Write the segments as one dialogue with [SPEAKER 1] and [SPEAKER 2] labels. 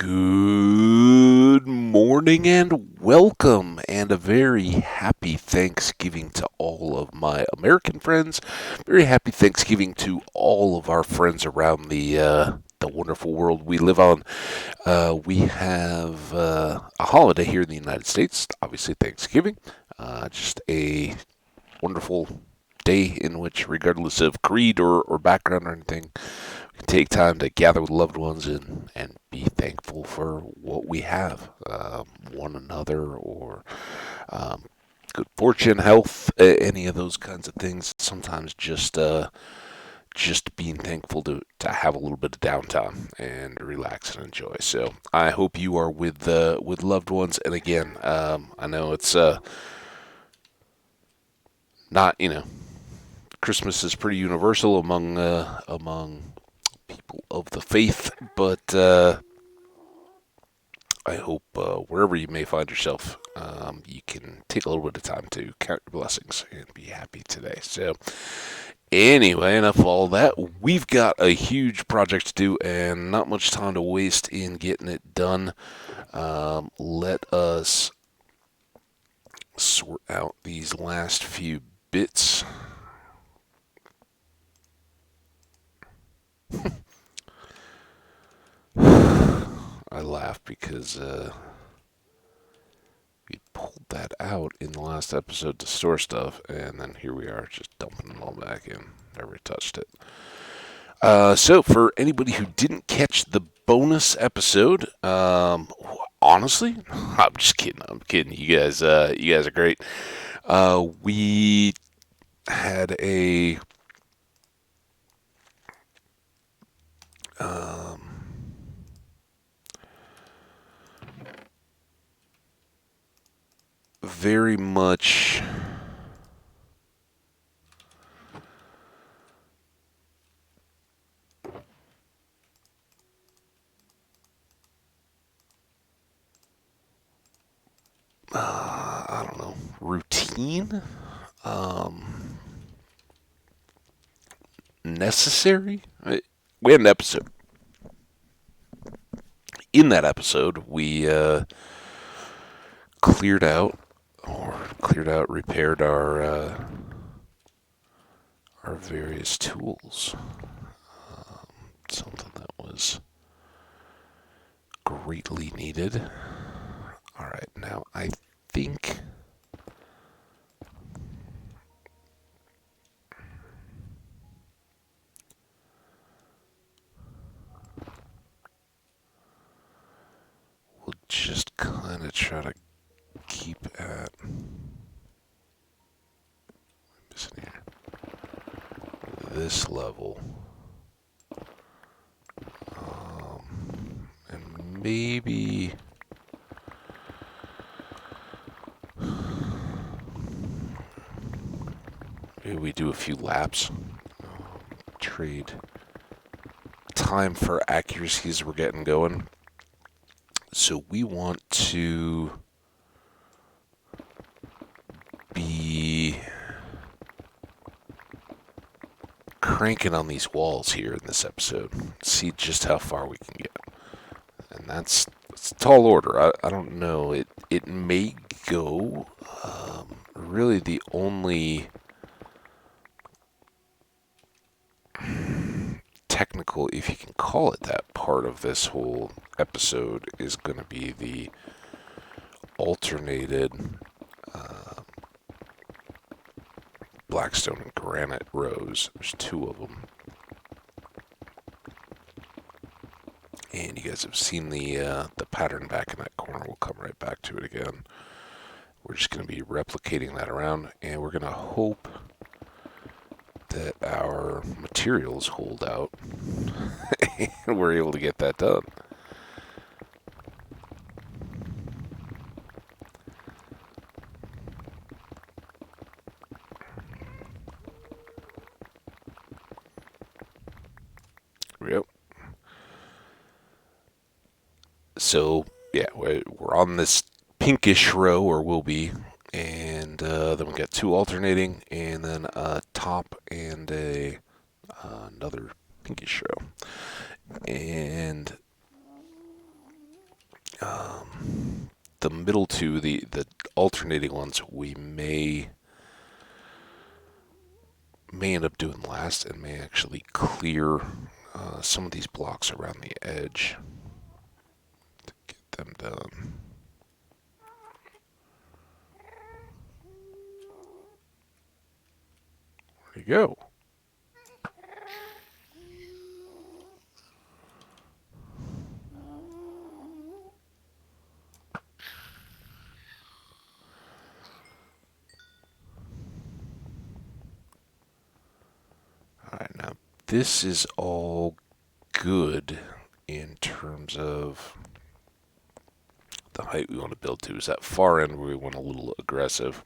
[SPEAKER 1] Good morning and welcome, and a very happy Thanksgiving to all of my American friends. Very happy Thanksgiving to all of our friends around the wonderful world we live on. We have a holiday here in the United States, obviously Thanksgiving. Just a wonderful day in which, regardless of creed or background or anything, take time to gather with loved ones and be thankful for what we have, one another, or um, good fortune, health, any of those kinds of things. Sometimes just being thankful to have a little bit of downtime and relax and enjoy. So I hope you are with loved ones. And again, I know it's not Christmas is pretty universal among people of the faith, but I hope wherever you may find yourself, you can take a little bit of time to count your blessings and be happy today. So, anyway, enough of all that. We've got a huge project to do and not much time to waste in getting it done. Let us sort out these last few bits. I laugh because we pulled that out in the last episode to store stuff, and then here we are just dumping it all back in. Never touched it. So, for anybody who didn't catch the bonus episode, honestly, I'm just kidding. I'm kidding. You guys are great. We had a um, very much I don't know, routine, um, necessary. We had an episode. In that episode, we repaired our various tools. Something that was greatly needed. All right, now I think we'll just kind of try to keep at this level. And maybe we do a few laps. Trade time for accuracy as we're getting going. So we want to be cranking on these walls here in this episode. See just how far we can get. And it's a tall order. I don't know. It may go. Really, the only technical, if you can call it that, part of this whole episode is going to be the alternated blackstone and granite rows. There's two of them. And you guys have seen the pattern back in that corner. We'll come right back to it again. We're just going to be replicating that around, and we're going to hope that our materials hold out and we're able to get that done. Yep. So, yeah, we're on this pinkish row, or will be, and then we got two alternating, and then a top and another pinkish row. And the middle two, the alternating ones, we may end up doing last, and may actually clear some of these blocks around the edge to get them done. There you go. Alright, now this is all good in terms of the height we want to build to. Is that far end where we want a little aggressive.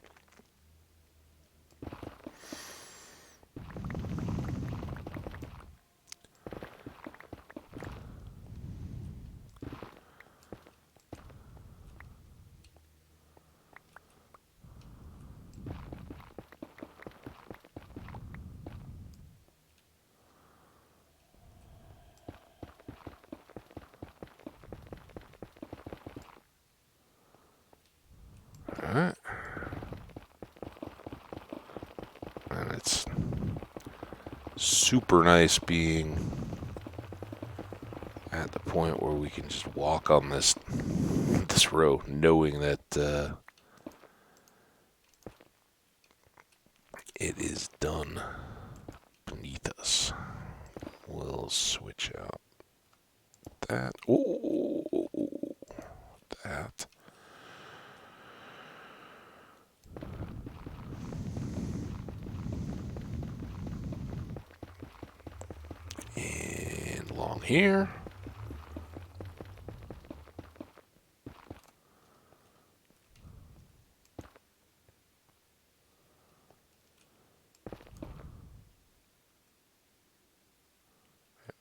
[SPEAKER 1] Alright. And it's super nice being at the point where we can just walk on this row, knowing that it is done beneath us. We'll switch out that. Oh, that. And along here.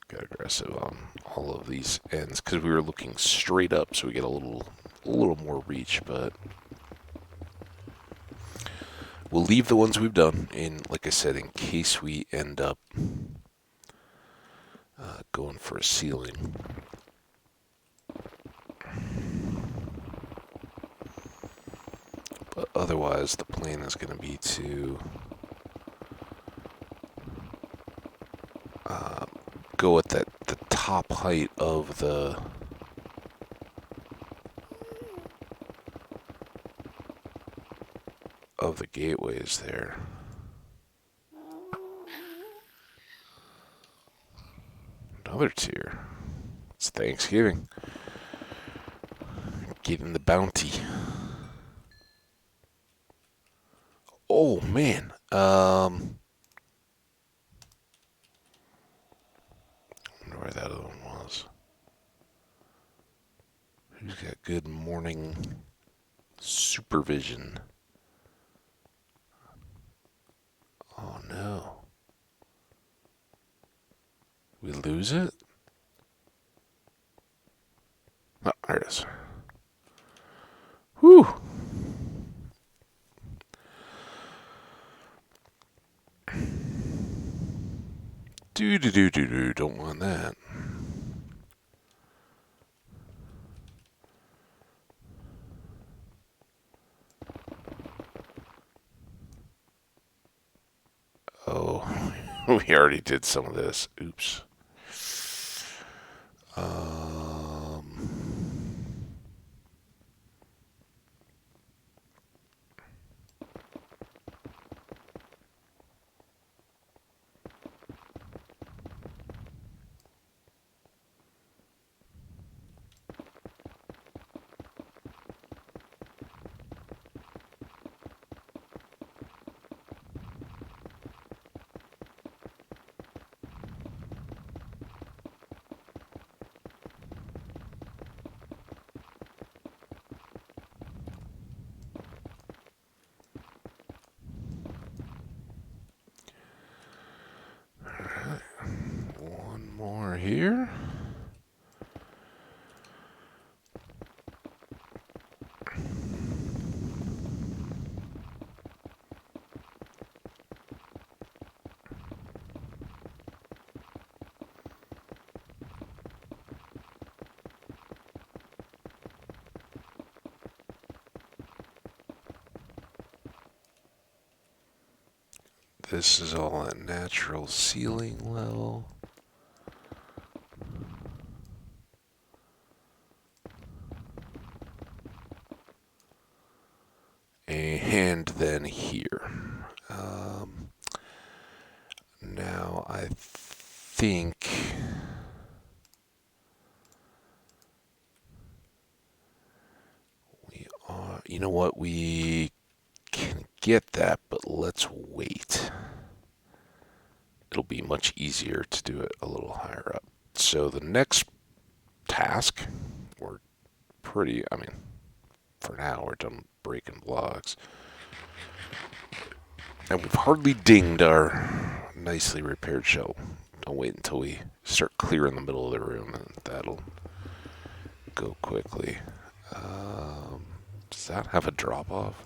[SPEAKER 1] Got aggressive on all of these ends because we were looking straight up, so we get a little more reach, but we'll leave the ones we've done in, like I said, in case we end up going for a ceiling. But otherwise, the plan is going to be to go at the top height of the gateways there. Another tier. It's Thanksgiving. Getting the bounty. Oh man. Wonder where that other one was. Who's got good morning supervision? Oh no. We lose it? Oh, there it is. Whew. Do. Don't want that. Oh, we already did some of this. Oops. One more here. This is all at natural ceiling level. And then here. Now I think we are, you know what, we can get that, but let's wait. It'll be much easier to do it a little higher up. So the next task, we're I mean, for now we're done breaking blocks. And we've hardly dinged our nicely repaired shell. Don't wait until we start clearing the middle of the room, and that'll go quickly. Does that have a drop off?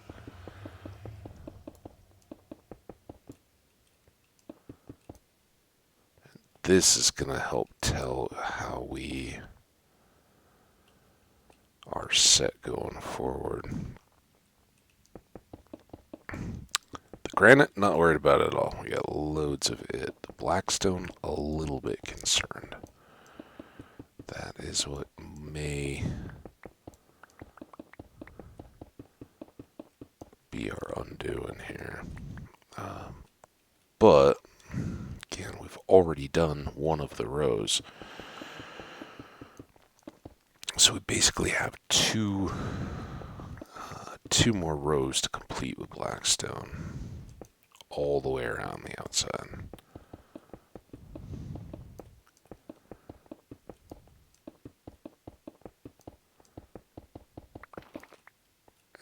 [SPEAKER 1] This is going to help tell how we are set going forward. The granite, not worried about it at all. We got loads of it. The blackstone, a little bit concerned. That is what may be our undoing here. But, again, we've already done one of the rows. So we basically have two more rows to complete with blackstone all the way around the outside.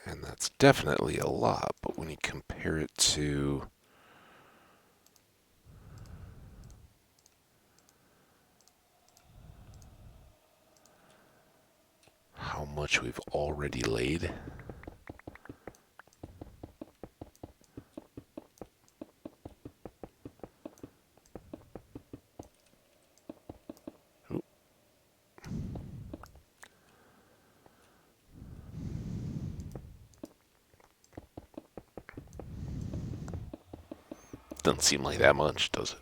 [SPEAKER 1] And that's definitely a lot, but when you compare it to how much we've already laid, doesn't seem like that much, does it?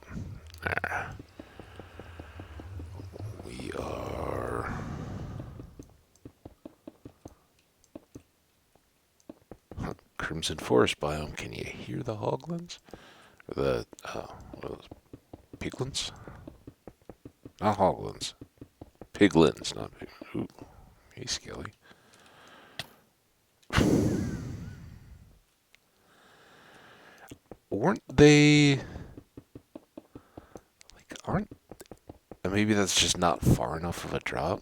[SPEAKER 1] We are Crimson Forest biome. Can you hear the hoglins? Or the what are those? Piglins? Not hoglins. Piglins, not piglins. Ooh, hey, Skelly. Weren't they like? Aren't maybe that's just not far enough of a drop?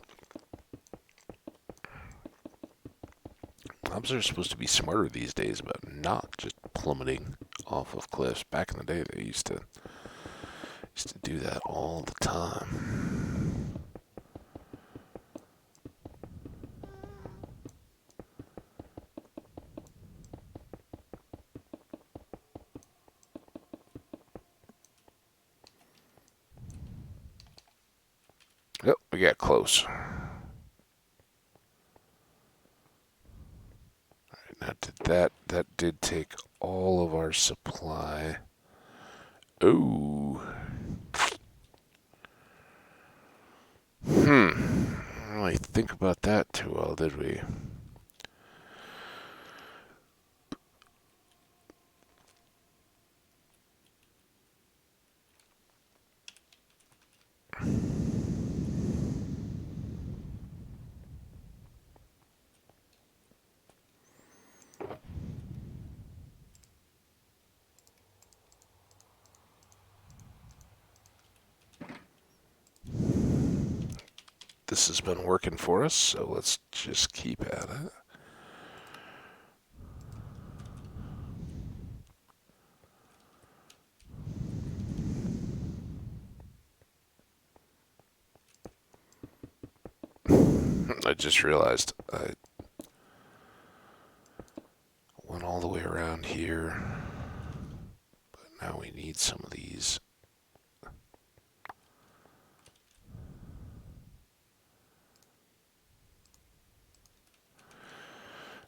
[SPEAKER 1] Mobs are supposed to be smarter these days about not just plummeting off of cliffs. Back in the day, they used to do that all the time. Yep, we got close. Now that did take all of our supply. Oh. Didn't really think about that too well, did we? This has been working for us, so let's just keep at it. I just realized I went all the way around here, but now we need some of these.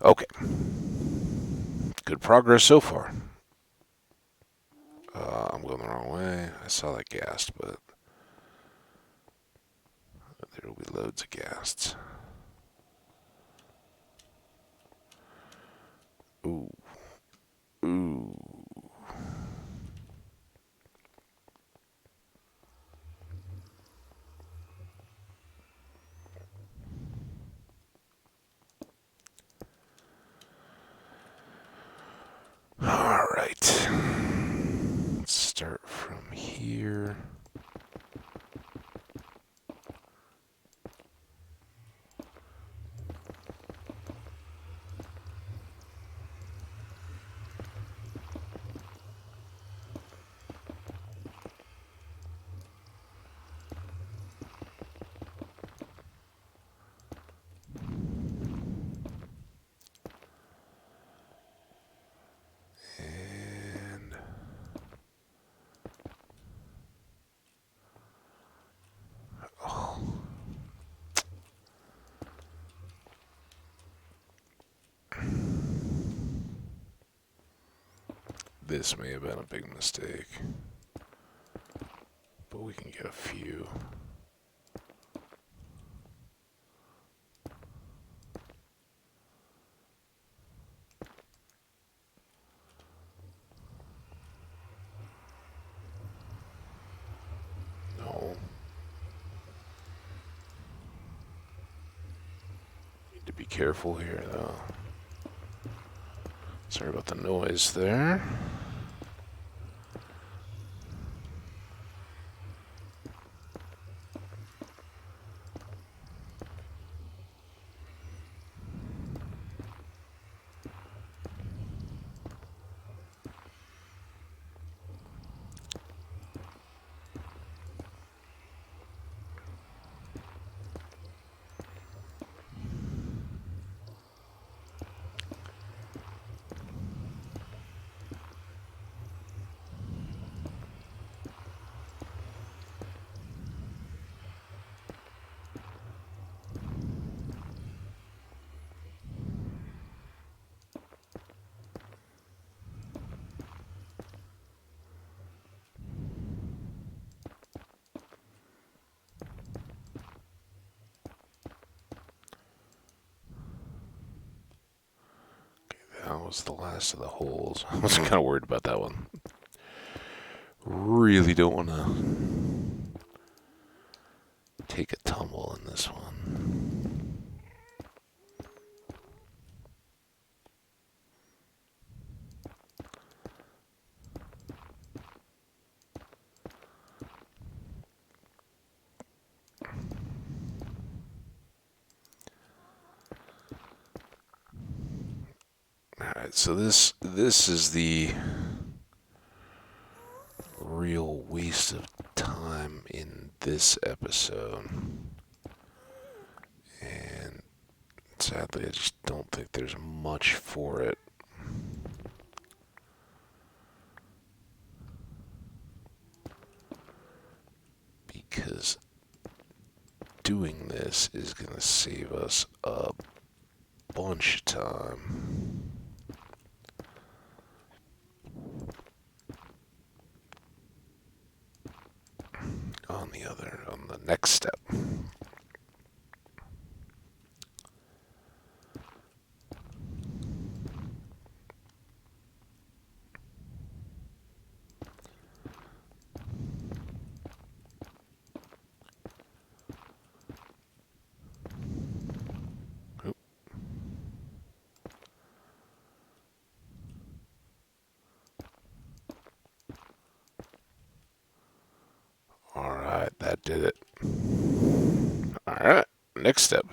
[SPEAKER 1] Okay. Good progress so far. saw that ghast, but there'll be loads of ghasts. Ooh. Ooh. All right. Let's start from here. And oh. This may have been a big mistake, but we can get a few. No. Need to be careful here, though. Sorry about the noise there. That was the last of the holes. I was kind of worried about that one. Really don't want to take a tumble in this one. Alright, so this is the real waste of time in this episode. And sadly, I just don't think there's much for it. Because doing this is going to save us a bunch of time. On the next step. Oop. Alright, that did it. Alright, next step.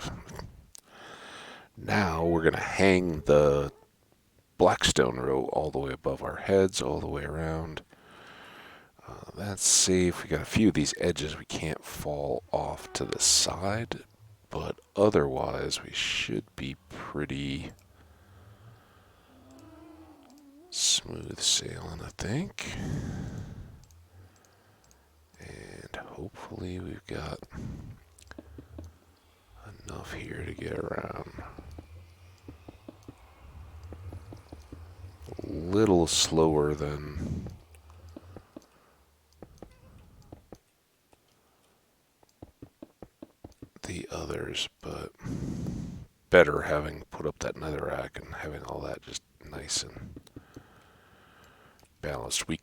[SPEAKER 1] Now we're going to hang the blackstone row all the way above our heads, all the way around. That's safe. We got a few of these edges we can't fall off to the side, but otherwise we should be pretty smooth sailing, I think. And hopefully we've got enough here to get around. A little slower than the others, but better having put up that netherrack and having all that just nice and balanced. We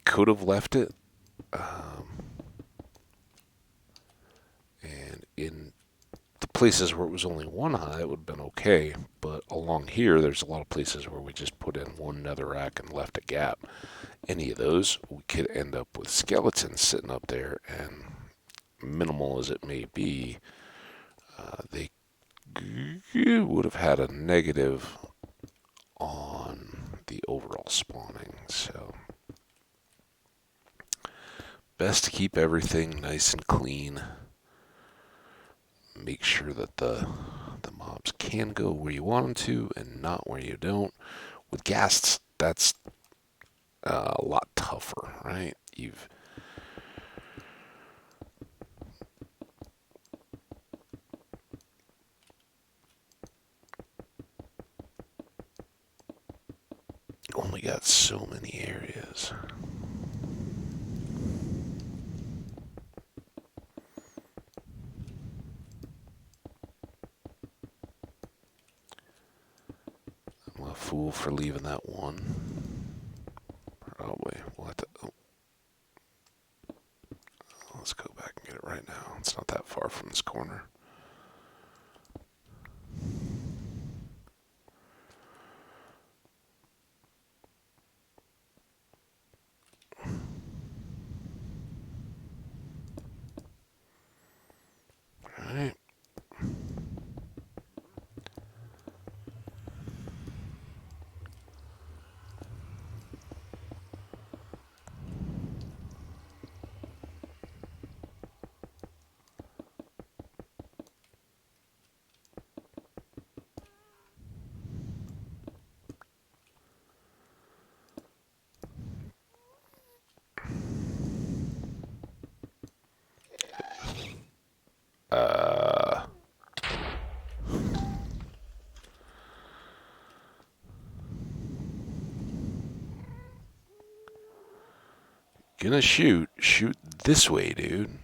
[SPEAKER 1] could have left it, and in the places where it was only one high, it would have been okay. But along here, there's a lot of places where we just put in one netherrack and left a gap. Any of those, we could end up with skeletons sitting up there, and minimal as it may be, they would have had a negative on the overall spawning. So best to keep everything nice and clean. Make sure that the mobs can go where you want them to and not where you don't. With ghasts, that's a lot tougher, right? You've only got so many areas. I'm a fool for leaving that one. Probably. We'll have to. Oh, let's go back and get it right now. It's not that far from this corner. Alright. Gonna shoot. Shoot this way, dude.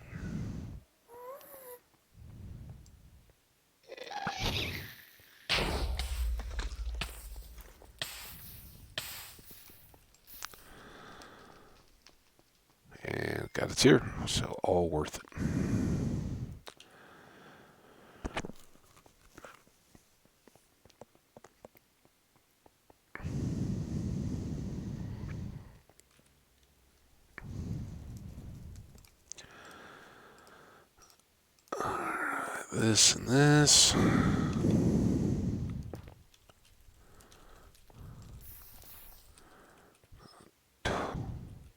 [SPEAKER 1] And got it here. So all worth it. This and this.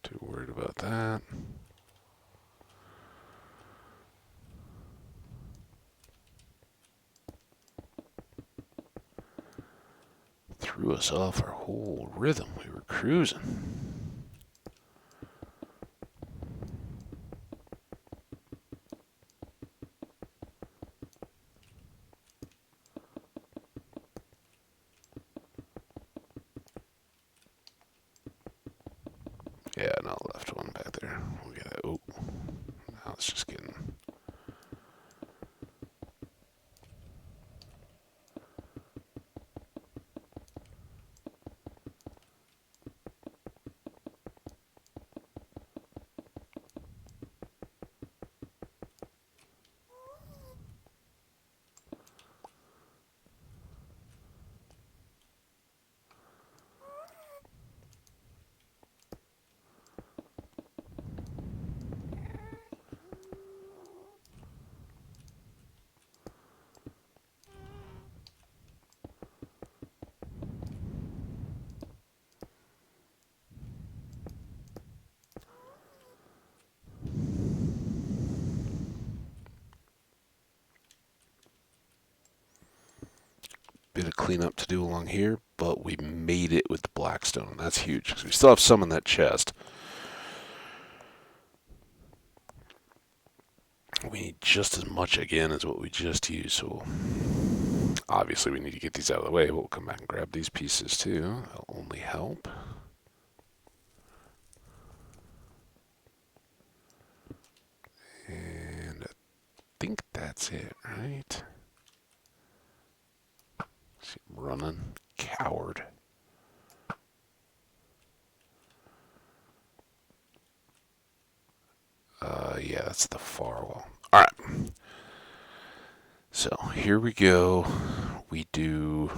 [SPEAKER 1] Too worried about that. Threw us off our whole rhythm. We were cruising. Yeah, no, left one back there. We'll get it. Oh, now it's just getting. Bit of cleanup to do along here, but we made it with the blackstone. That's huge because we still have some in that chest. We need just as much again as what we just used, so obviously we need to get these out of the way. We'll come back and grab these pieces too. That'll only help. And I think that's it, right? See him running. Coward. Yeah, that's the far wall. Alright. So here we go. We do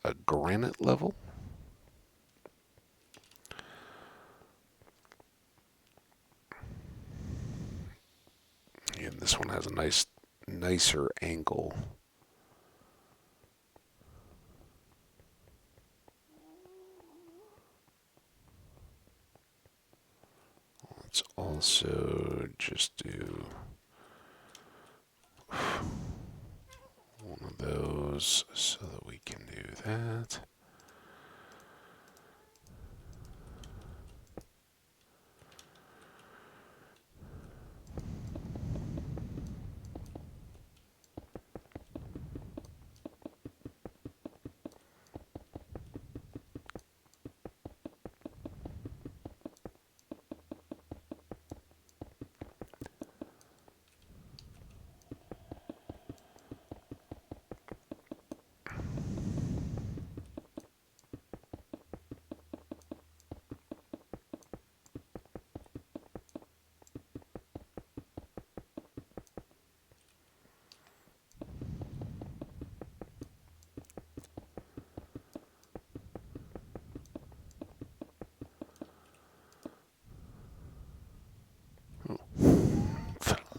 [SPEAKER 1] a granite level. And this one has a nicer angle. Let's also just do one of those so that we can do that.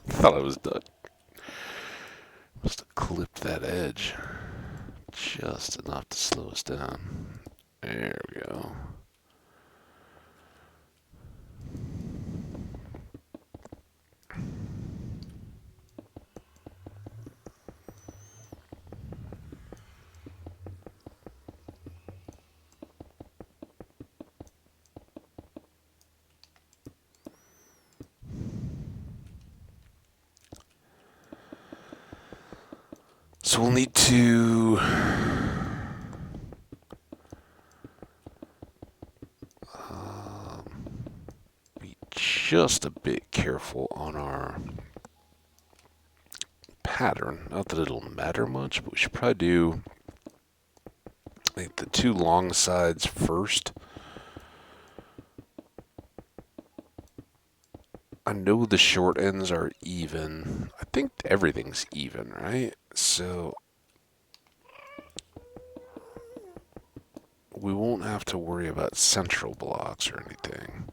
[SPEAKER 1] Thought I was done. Must have clipped that edge just enough to slow us down. There we go. So we'll need to be just a bit careful on our pattern. Not that it'll matter much, but we should probably do like the two long sides first. I know the short ends are even. I think everything's even, right? So we won't have to worry about central blocks or anything.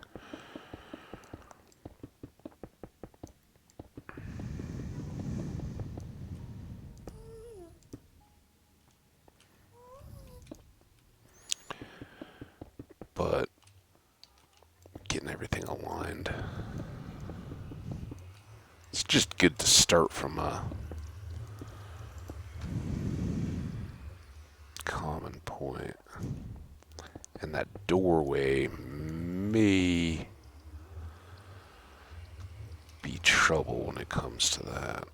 [SPEAKER 1] But getting everything aligned. It's just good to start from a common point. And that doorway may be trouble when it comes to that.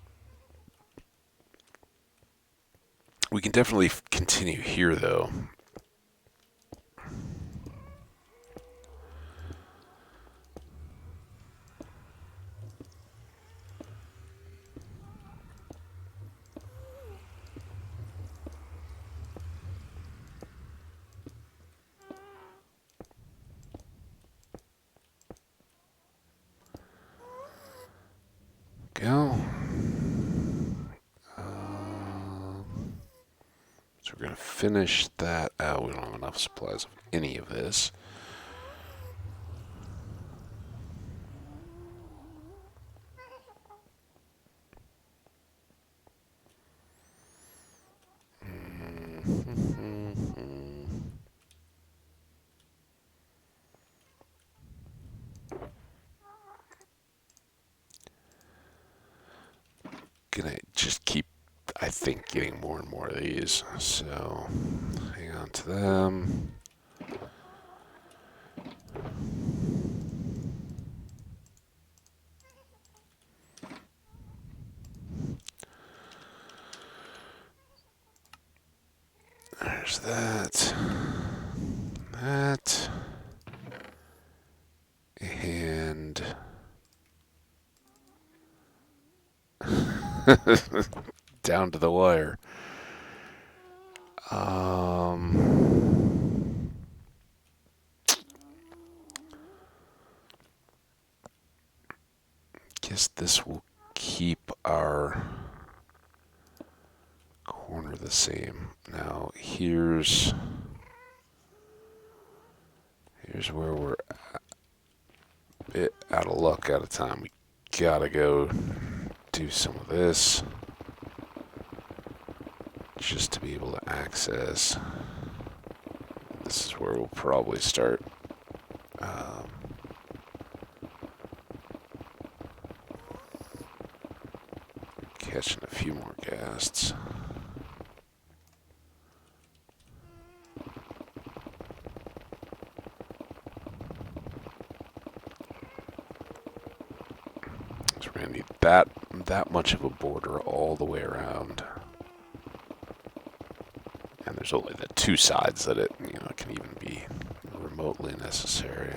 [SPEAKER 1] We can definitely continue here, though. Go. So we're going to finish that out. We don't have enough supplies of any of this. Gonna just keep, I think, getting more and more of these. So hang on to them. There's that. That. And Down to the wire. Guess this will keep our corner the same. Now here's where we're a bit out of luck, out of time. We gotta go do some of this just to be able to access. This is where we'll probably start catching a few more ghasts. So we're gonna need that much of a border all the way around. And there's only the two sides that it can even be remotely necessary.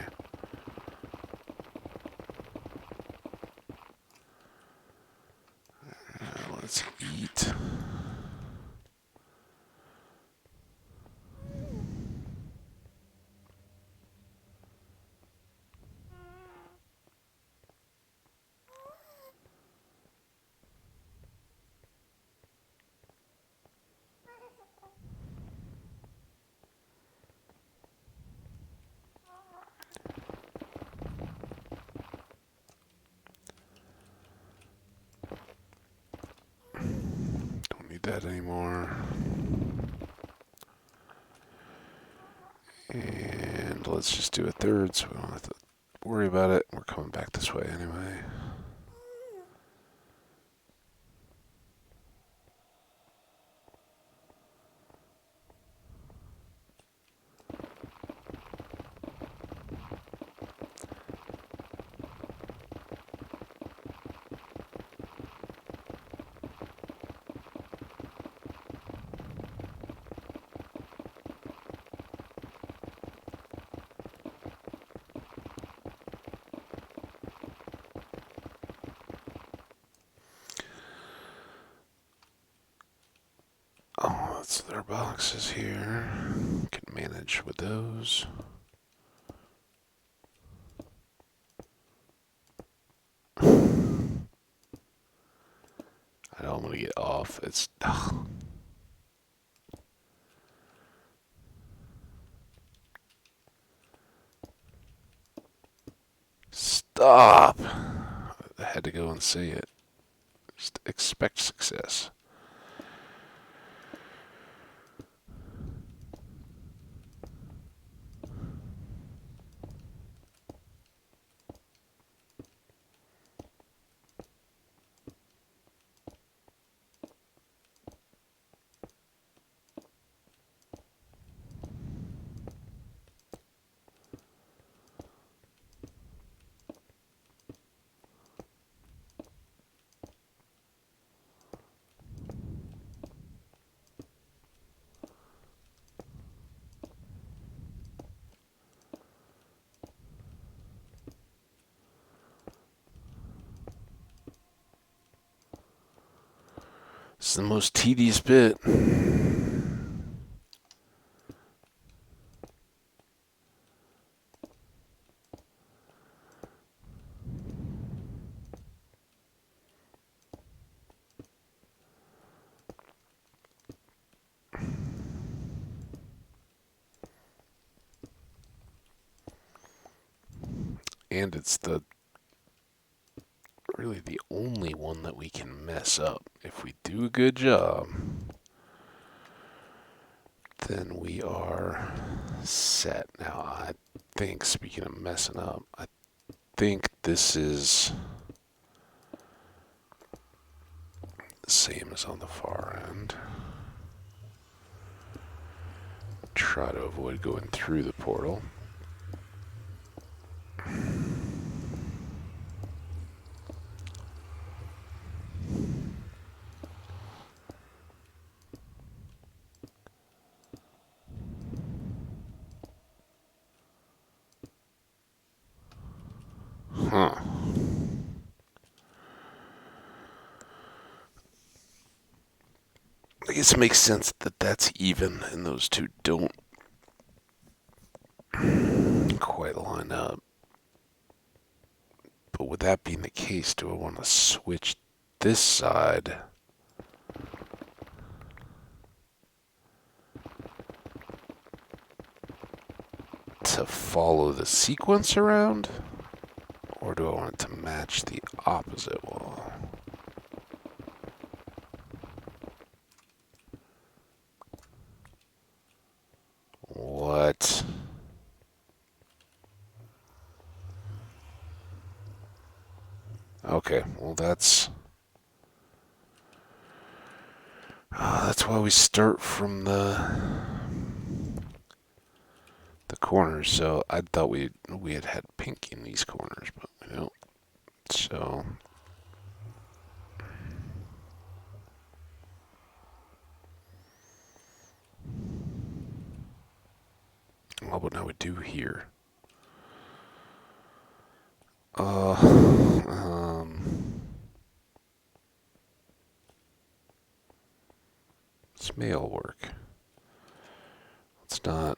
[SPEAKER 1] Let's eat. Don't need that anymore. And let's just do a third so we don't have to worry about it. We're coming back this way anyway. Oh, that's their boxes here. Can manage with those. I know I'm gonna get off. It's stop. I had to go and say it. Just expect success. It's the most tedious bit. And it's really the only one that we can mess up. If we do a good job, then we are set. Now, I think, speaking of messing up, I think this is the same as on the far end. Try to avoid going through the portal. Huh. I guess it makes sense that that's even and those two don't quite line up. But with that being the case, do I want to switch this side to follow the sequence around? Or do I want it to match the opposite wall? What? Okay, well that's why we start from the corners. So I thought we had pink in these corners, but we don't. So what now we do here? Uh, this may all work. Let's not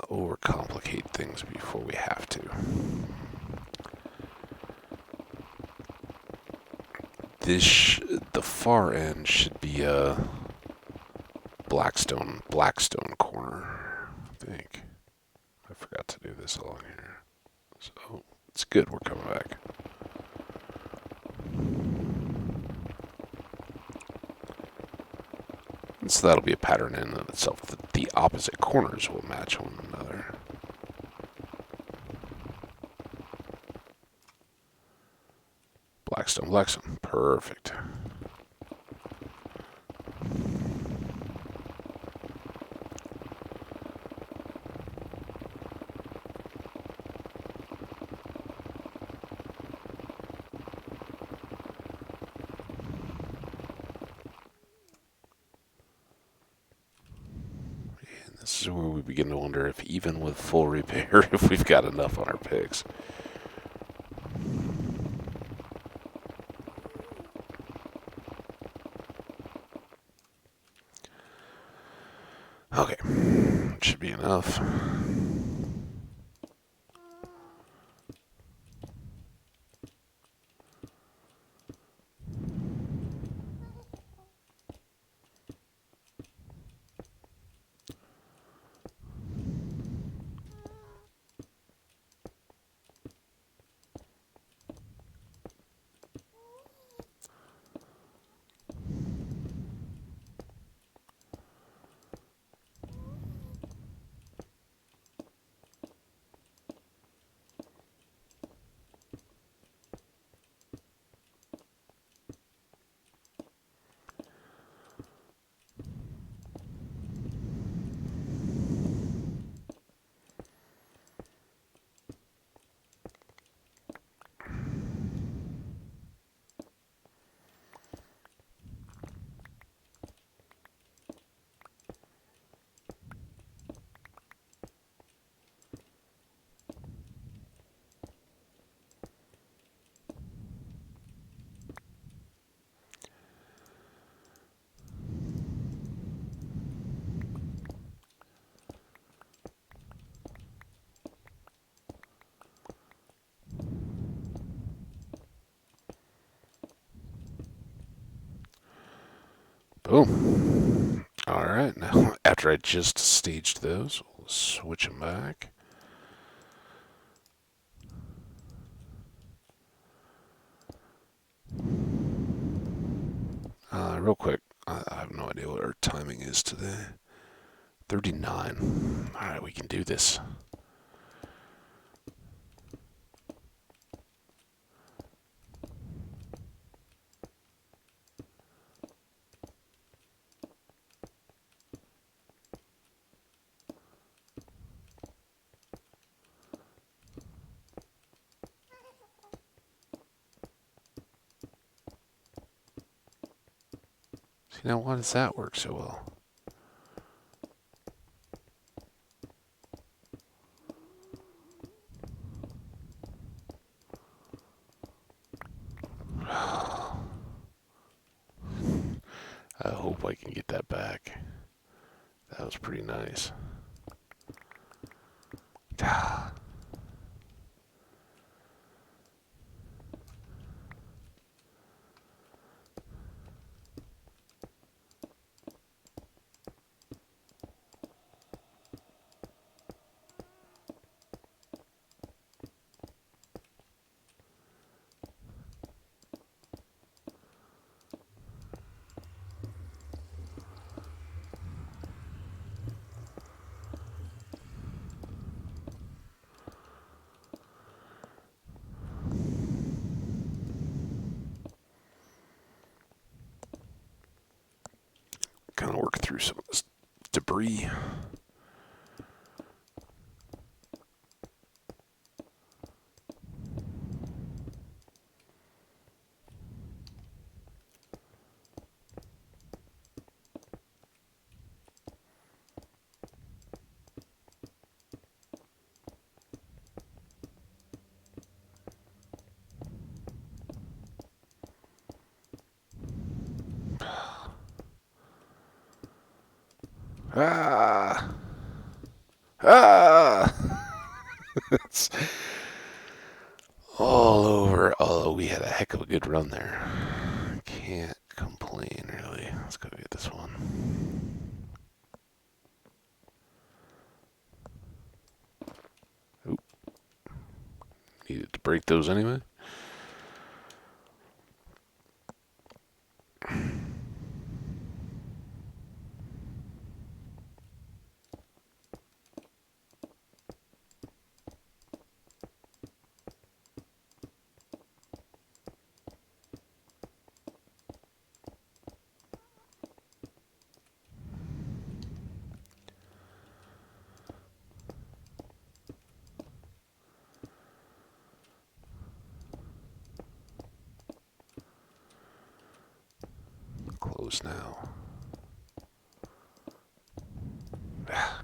[SPEAKER 1] overcomplicate things before we have to. The far end should be a Blackstone corner. I think I forgot to do this along here, so it's good. We're coming back. And so that'll be a pattern in and of itself. The opposite corners will match one another. Blackstone. Perfect. And this is where we begin to wonder if even with full repair, if we've got enough on our picks. Okay, should be enough. Boom. All right, now after I just staged those, we'll switch them back. Real quick, I have no idea what our timing is today. 39. All right, we can do this. See, now why does that work so well? I hope I can get that back. That was pretty nice. Kind of work through some of this debris. Ah! Ah! It's all over. Although we had a heck of a good run there. Can't complain, really. Let's go get this one. Oop. Needed to break those anyway. Close now. Ha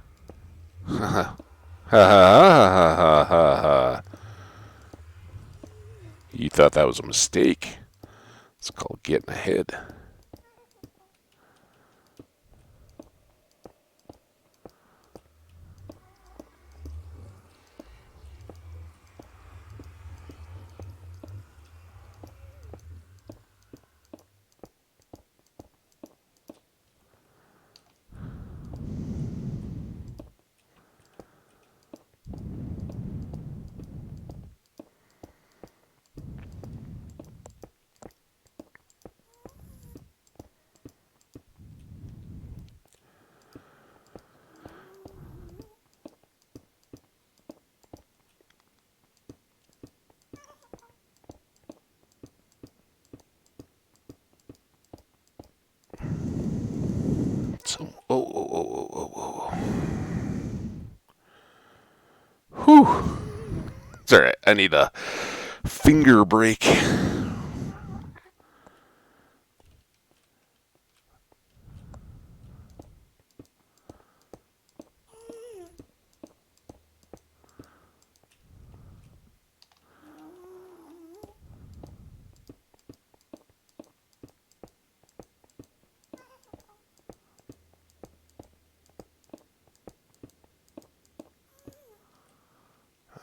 [SPEAKER 1] ha ha ha ha ha. You thought that was a mistake. It's called getting ahead. So, whoa. Whew. It's alright. I need a finger break.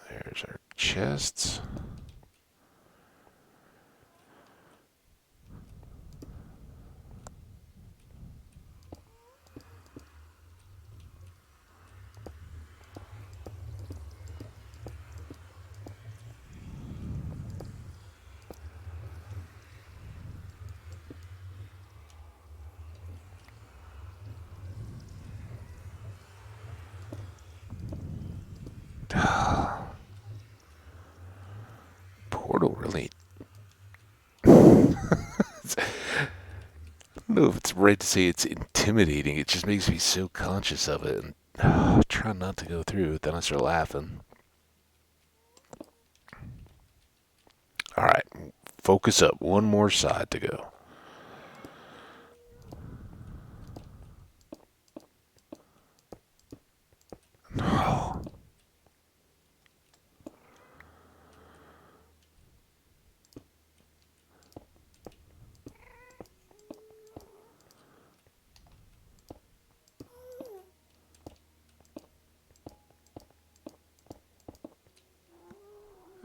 [SPEAKER 1] There's our chests. Portal really. I don't know if it's right to say it's intimidating. It just makes me so conscious of it, and try not to go through it. Then I start laughing. All right, focus up. One more side to go. Oh,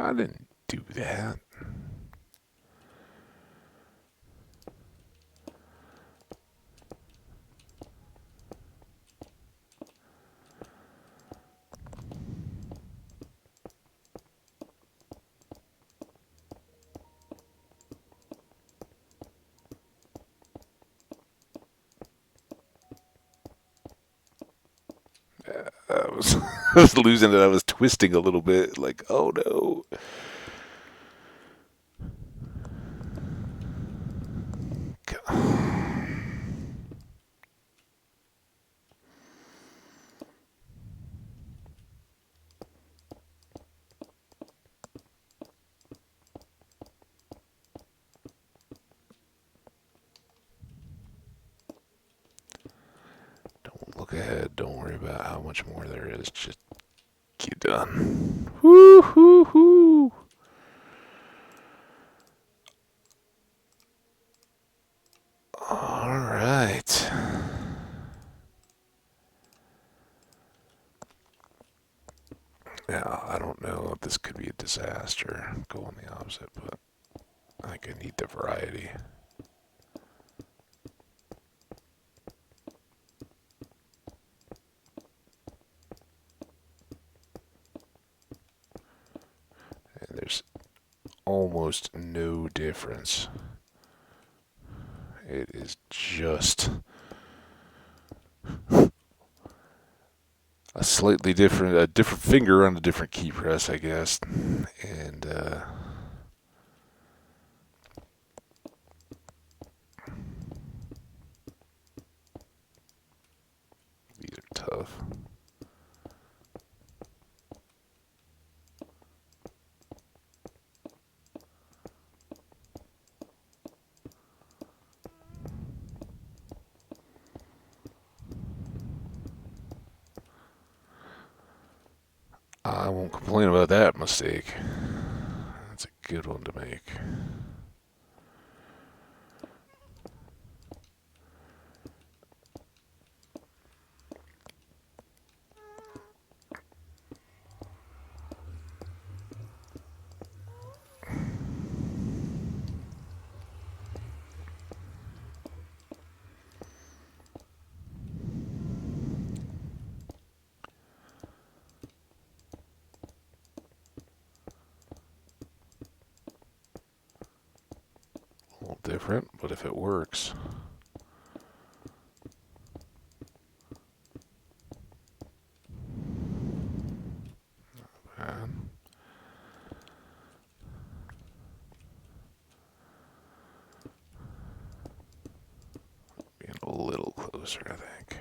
[SPEAKER 1] I didn't do that. I was, I was losing it. I was twisting a little bit. Like, oh no. Don't look ahead. Don't worry about how much more there is. Just get done. Woo hoo hoo. All right. Now, I don't know if this could be a disaster. Go on the opposite, but I think I need the variety. And there's almost no difference. It is just a slightly different, a different finger on a different key press, I guess. And these are tough. I won't complain about that mistake. That's a good one to make. A little different, but if it works. Man. Being a little closer, I think.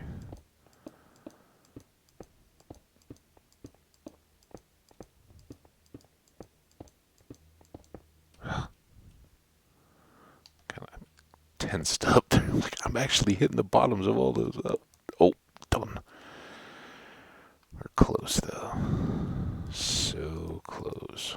[SPEAKER 1] Kind of tensed up there. Like I'm actually hitting the bottoms of all those up. Oh, done. We're close though. So close.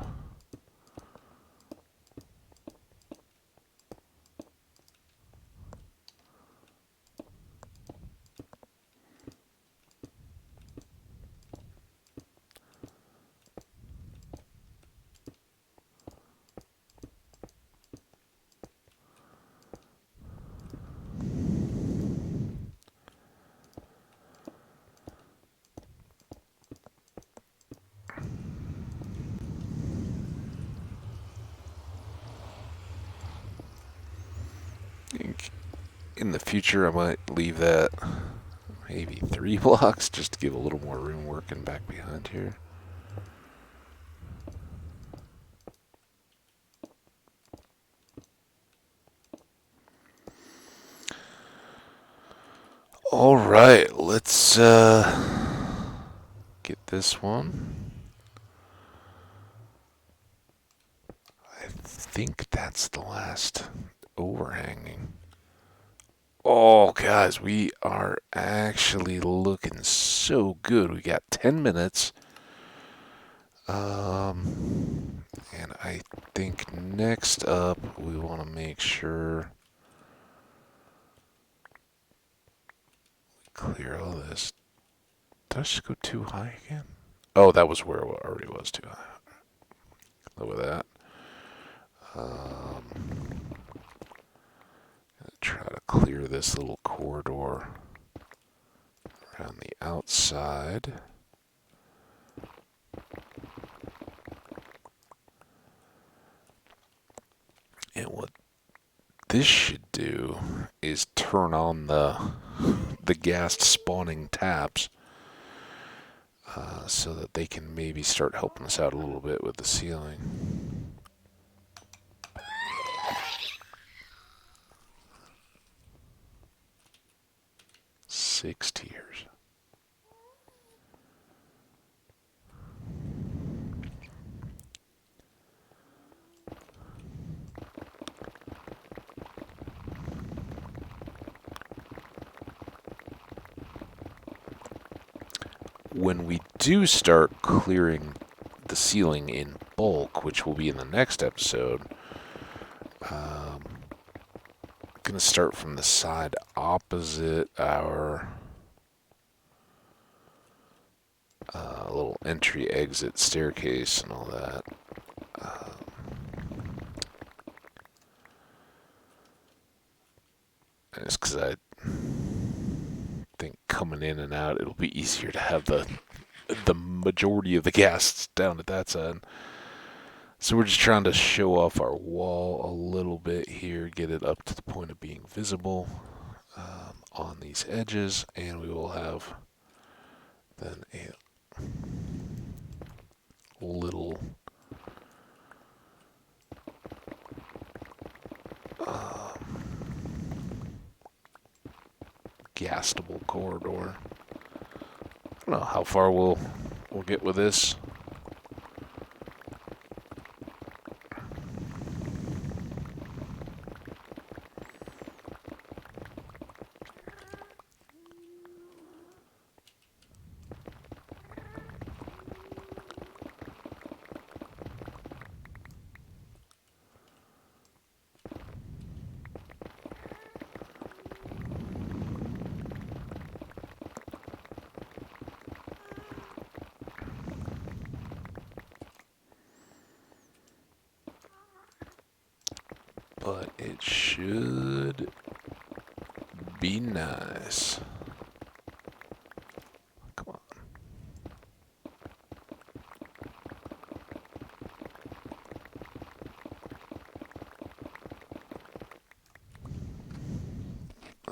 [SPEAKER 1] In the future, I might leave that maybe 3 blocks just to give a little more room working back behind here. All right, let's get this one. I think that's the last overhanging. Oh, guys, we are actually looking so good. We got 10 minutes. And I think next up we want to make sure we clear all this. Did I just go too high again? Oh, that was where it already was too high. Look at that. Um, Try to clear this little corridor around the outside. And what this should do is turn on the gas spawning taps so that they can maybe start helping us out a little bit with the ceiling. 6 tiers. When we do start clearing the ceiling in bulk, which will be in the next episode, I'm going to start from the side opposite our little entry exit staircase and all that. Just because I think coming in and out, it'll be easier to have the majority of the gas down at that side. So we're just trying to show off our wall a little bit here, get it up to the point of being visible on these edges, and we will have then a little gastable corridor. I don't know how far we'll get with this. But it should be nice. Come on.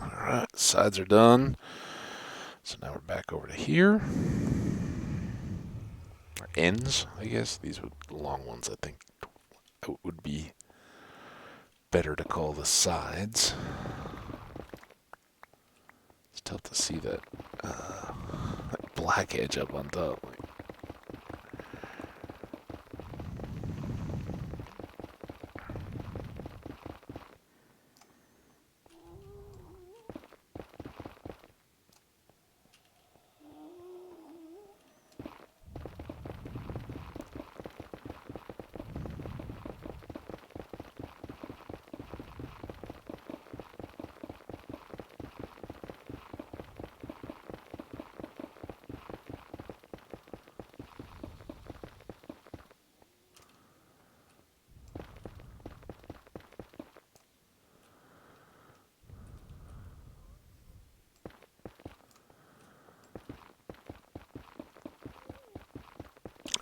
[SPEAKER 1] Alright, sides are done. So now we're back over to here. Or ends, I guess. These would long ones, I think, would be better to call the sides. It's tough to see that black edge up on top.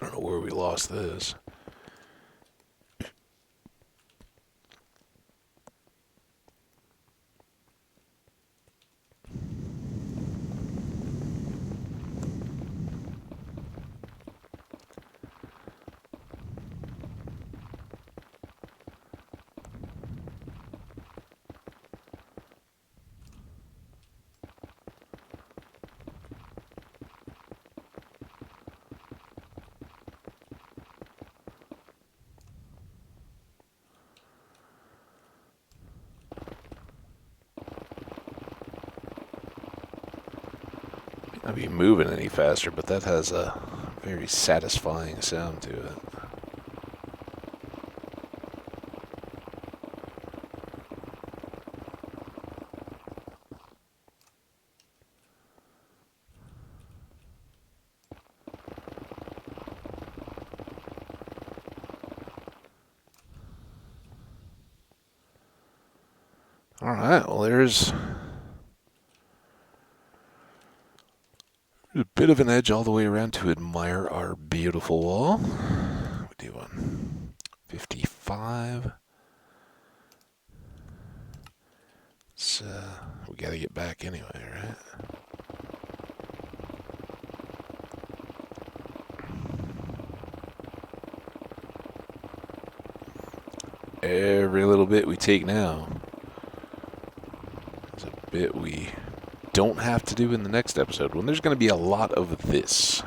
[SPEAKER 1] I don't know where we lost this. Not be moving any faster, but that has a very satisfying sound to it. All right, well, there's a bit of an edge all the way around to admire our beautiful wall. We do one 55. So we got to get back anyway, right? Every little bit we take now is a bit we don't have to do in the next episode when there's going to be a lot of this.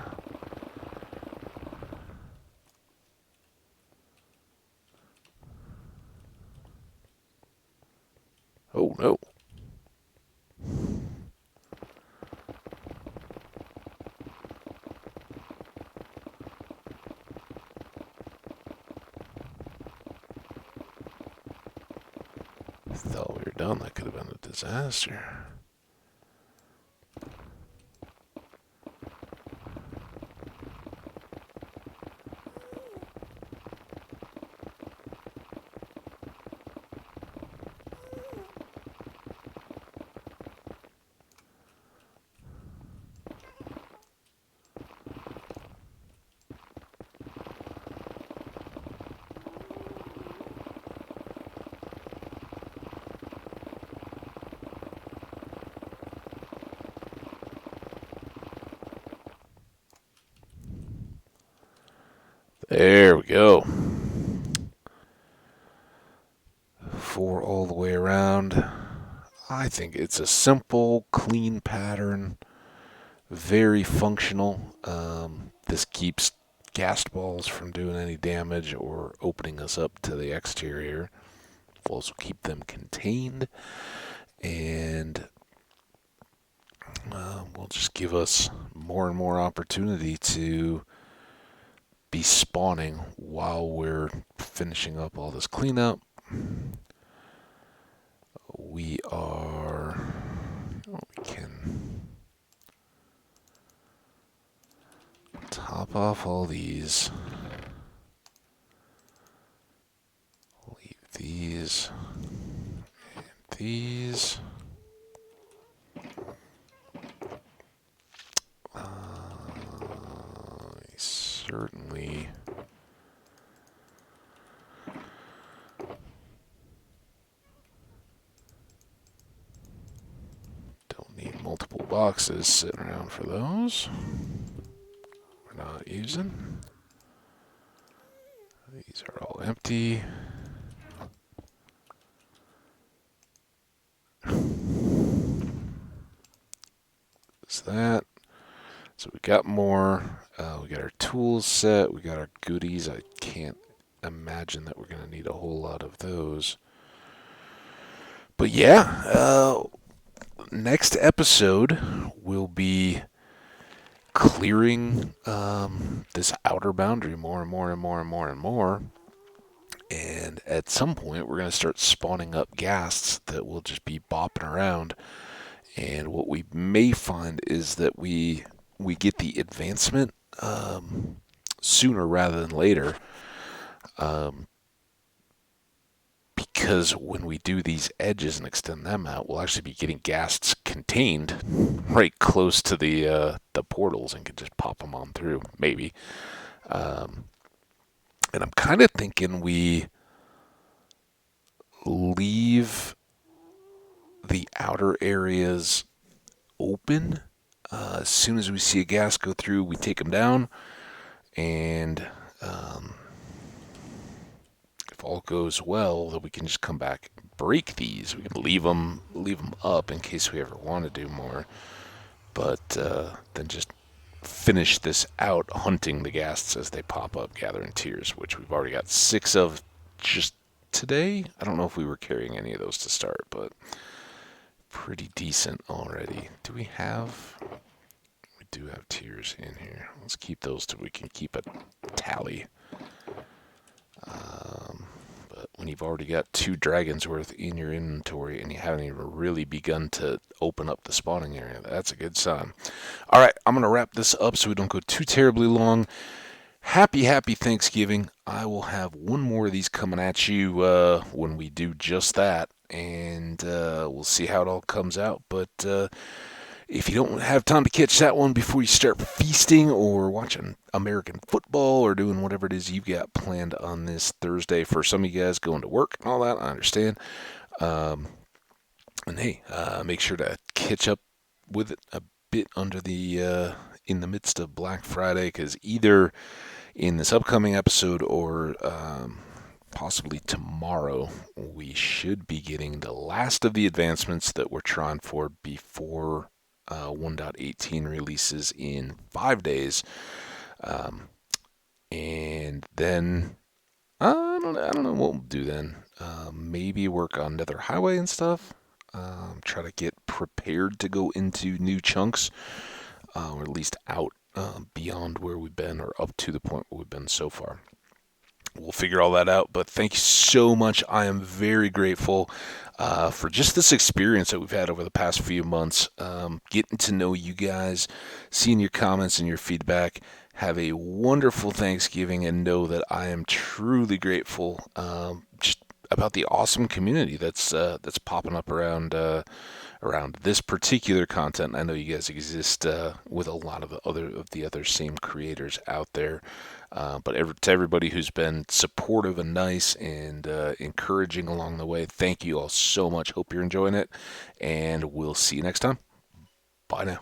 [SPEAKER 1] Oh no. Thought we were done. That could have been a disaster. There we go. 4 all the way around. I think it's a simple, clean pattern, very functional. This keeps ghast balls from doing any damage or opening us up to the exterior. We'll also keep them contained, and will just give us more and more opportunity to be spawning while we're finishing up all this cleanup. We can top off all these. Leave these and these. Certainly don't need multiple boxes sitting around for those. We're not using. These are all empty. Is that? So we got more. We got our tools set. We got our goodies. I can't imagine that we're going to need a whole lot of those. But yeah, next episode will be clearing this outer boundary more and more and more and more and more. And at some point, we're going to start spawning up ghasts that will just be bopping around. And what we may find is that we get the advancement sooner rather than later. Because when we do these edges and extend them out, we'll actually be getting ghasts contained right close to the portals and can just pop them on through, maybe. And I'm kind of thinking we leave the outer areas open. As soon as we see a ghast go through, we take them down, and if all goes well, then we can just come back and break these. We can leave them up in case we ever want to do more, but then just finish this out hunting the ghasts as they pop up, gathering tears, which we've already got 6 of just today. I don't know if we were carrying any of those to start, but pretty decent already. We do have tears in here. Let's keep those so we can keep a tally. But when you've already got 2 dragons worth in your inventory and you haven't even really begun to open up the spawning area, that's a good sign. All right, I'm going to wrap this up so we don't go too terribly long. Happy Thanksgiving. I will have one more of these coming at you when we do just that. and we'll see how it all comes out. But if you don't have time to catch that one before you start feasting or watching American football or doing whatever it is you've got planned on this Thursday, for some of you guys going to work and all that, I understand. Um, and hey, make sure to catch up with it a bit under the in the midst of Black Friday, because either in this upcoming episode or possibly tomorrow, we should be getting the last of the advancements that we're trying for before 1.18 releases in 5 days. Um, and then I don't know what we'll do then. Maybe work on Nether Highway and stuff. Try to get prepared to go into new chunks, or at least out beyond where we've been, or up to the point where we've been so far. We'll figure all that out. But thank you so much. I am very grateful for just this experience that we've had over the past few months. Getting to know you guys, seeing your comments and your feedback. Have a wonderful Thanksgiving, and know that I am truly grateful just about the awesome community that's popping up around this particular content. I know you guys exist with a lot of the other same creators out there. To everybody who's been supportive and nice and encouraging along the way, thank you all so much. Hope you're enjoying it, and we'll see you next time. Bye now.